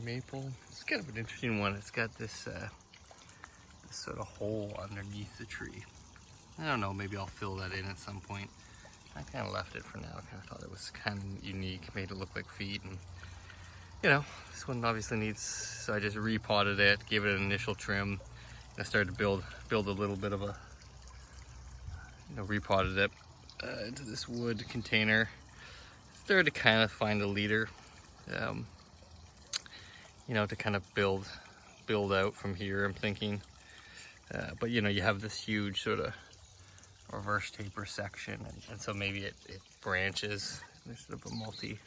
maple. It's kind of an interesting one. It's got this, this sort of hole underneath the tree. I don't know, maybe I'll fill that in at some point. I kind of left it for now. I kind of thought it was kind of unique, made it look like feet. And you know, this one obviously needs, so I just repotted it, gave it an initial trim. I started to build a little bit of a, you know, repotted it into this wood container. Started to kind of find a leader, you know, to kind of build out from here, I'm thinking. But you know, you have this huge sort of reverse taper section, and so maybe it branches. There's sort of a multi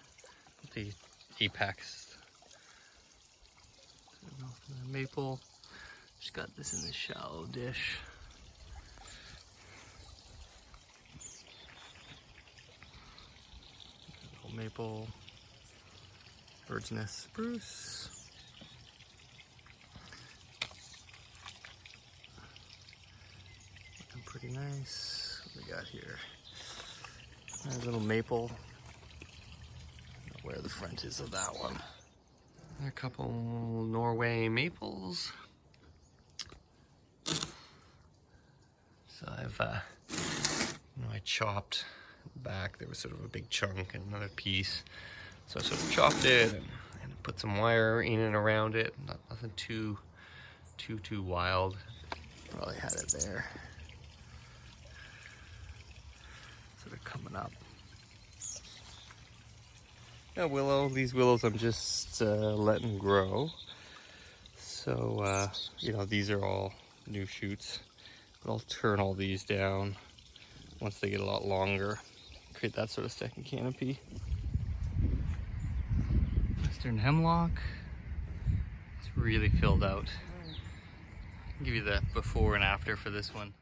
apex maple. Just got this in the shallow dish. Little maple, bird's nest spruce. Looking pretty nice. What we got here? A little maple. Where the front is of that one. A couple Norway maples. So I've, you know, I chopped back. There was sort of a big chunk and another piece. So I sort of chopped it and put some wire in and around it. Nothing too wild. Probably had it there. Sort of coming up. Yeah, willow. These willows I'm just letting grow. So, you know, these are all new shoots. But I'll turn all these down once they get a lot longer. Create that sort of second canopy. Western hemlock. It's really filled out. I'll give you the before and after for this one.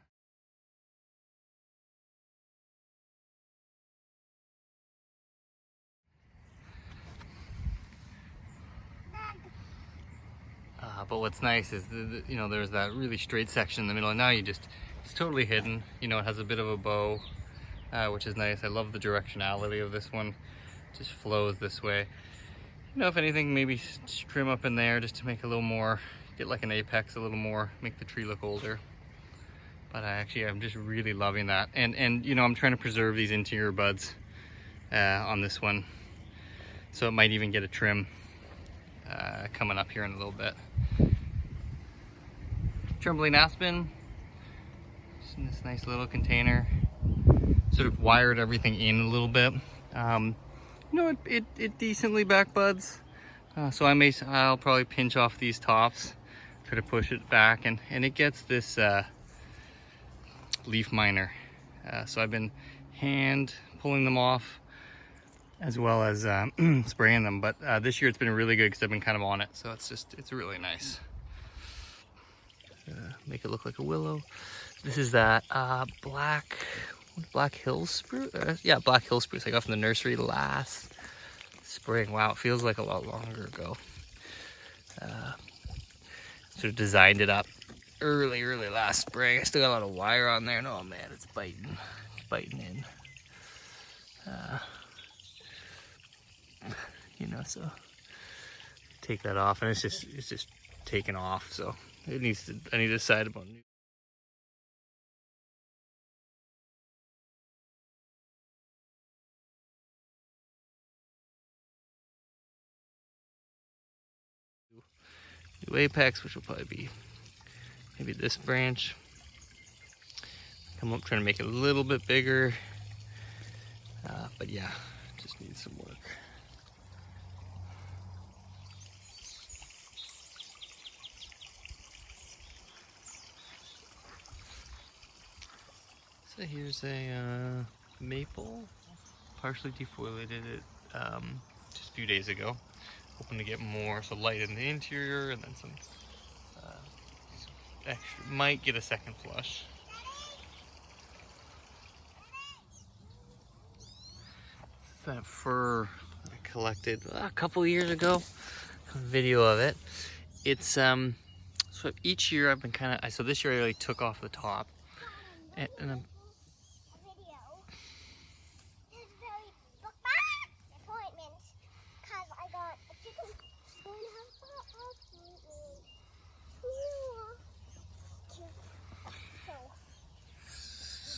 But what's nice is, you know, there's that really straight section in the middle, and now it's totally hidden. You know, it has a bit of a bow, which is nice. I love the directionality of this one. It just flows this way. You know, if anything, maybe trim up in there just to make a little more, get like an apex a little more, make the tree look older. But I'm just really loving that. And you know, I'm trying to preserve these interior buds on this one. So it might even get a trim coming up here in a little bit. Trembling aspen, just in this nice little container. Sort of wired everything in a little bit. You know, it decently back buds. So I'll probably pinch off these tops, try to push it back, and it gets this leaf miner. So I've been hand pulling them off as well as spraying them. But this year it's been really good because I've been kind of on it. So it's really nice. Make it look like a willow. This is that Black Hill Spruce? Yeah, Black Hill Spruce I got from the nursery last spring. Wow, it feels like a lot longer ago. Sort of designed it up early last spring. I still got a lot of wire on there, and oh man, it's biting in. You know, so take that off, and it's just taken off. So I need to decide about new. New apex, which will probably be maybe this branch. Come up trying to make it a little bit bigger, but yeah, just needs some work. So here's a maple, partially defoliated it just a few days ago. Hoping to get more, so light in the interior, and then some extra, might get a second flush. This is that fir I collected a couple years ago. A video of it. It's so each year I've been so this year I really took off the top, and I'm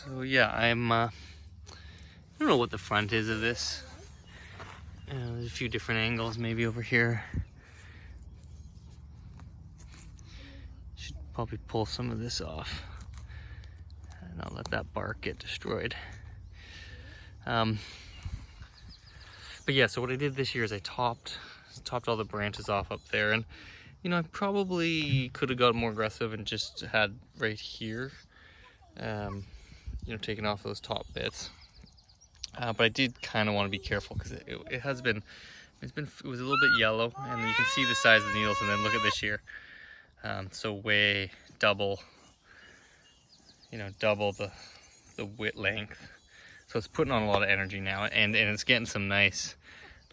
So yeah, I don't know what the front is of this. There's a few different angles maybe over here. Should probably pull some of this off and not let that bark get destroyed. But yeah, so what I did this year is I topped all the branches off up there, and you know, I probably could have got more aggressive and just had right here, you know, taken off those top bits. But I did kind of want to be careful because it was a little bit yellow, and you can see the size of the needles. And then look at this year, so way double, you know, double the width length. So it's putting on a lot of energy now, and it's getting some nice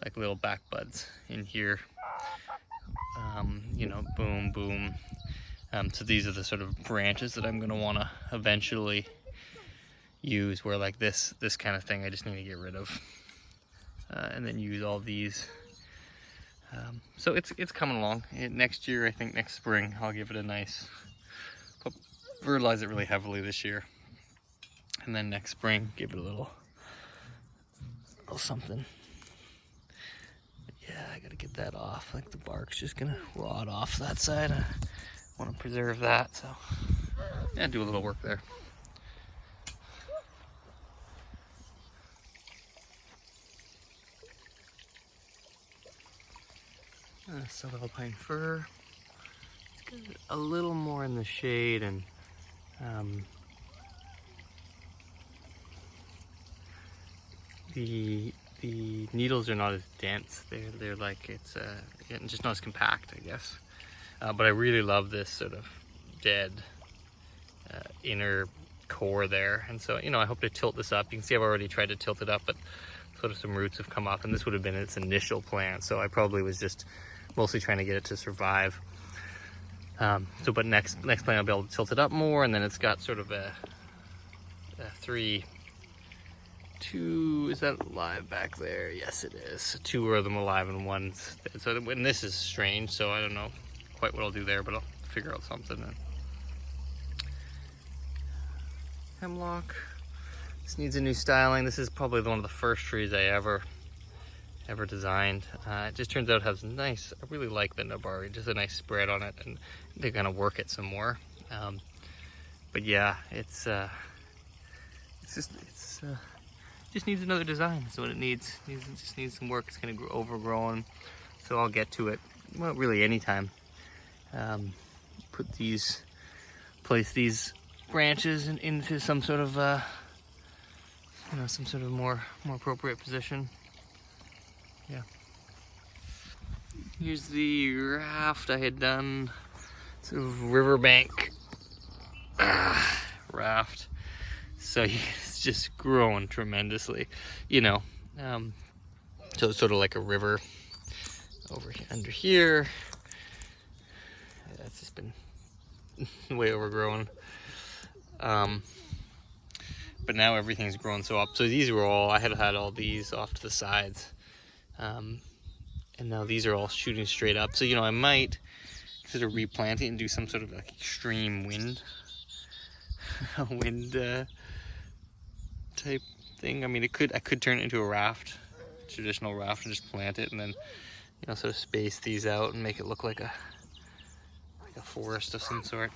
like little back buds in here. You know, boom, boom. So these are the sort of branches that I'm going to want to eventually use, where like this kind of thing I just need to get rid of, and then use all these. So it's coming along. Next year, I think next spring, I'll give it a nice, fertilize it really heavily this year, and then next spring give it a little something. Yeah, I gotta get that off. Like the bark's just gonna rot off that side. I want to preserve that, so yeah, do a little work there. Subalpine fir. It's got a little more in the shade, and the needles are not as dense. They're like, it's just not as compact, I guess. But I really love this sort of dead inner core there, and so, you know, I hope to tilt this up. You can see I've already tried to tilt it up, but sort of some roots have come up, and this would have been its initial plant, so I probably was just mostly trying to get it to survive. But next plant I'll be able to tilt it up more, and then it's got sort of a 2, is that alive back there? Yes, it is. 2 of them alive and 1's dead. So when this is strange, so I don't know quite what I'll do there, but I'll figure out something. Hemlock. This needs a new styling. This is probably one of the first trees I ever designed. It just turns out it has nice, I really like the nabari, just a nice spread on it, and they're gonna work it some more. But yeah, it just needs another design. That's what it needs. It just needs some work. It's kind of overgrown, so I'll get to it. Well, really anytime. Place these branches into some sort of, you know, some sort of more appropriate position. Yeah. Here's the raft I had done. Sort of riverbank raft. So it's just growing tremendously, you know. So it's sort of like a river over here, under here. That's just been way overgrown. But now everything's grown so up. So these were all, I had all these off to the sides. And now these are all shooting straight up. So, you know, I might sort of replant it and do some sort of like extreme wind type thing. I mean, I could turn it into a raft, traditional raft, and just plant it, and then, you know, sort of space these out and make it look like a forest of some sort.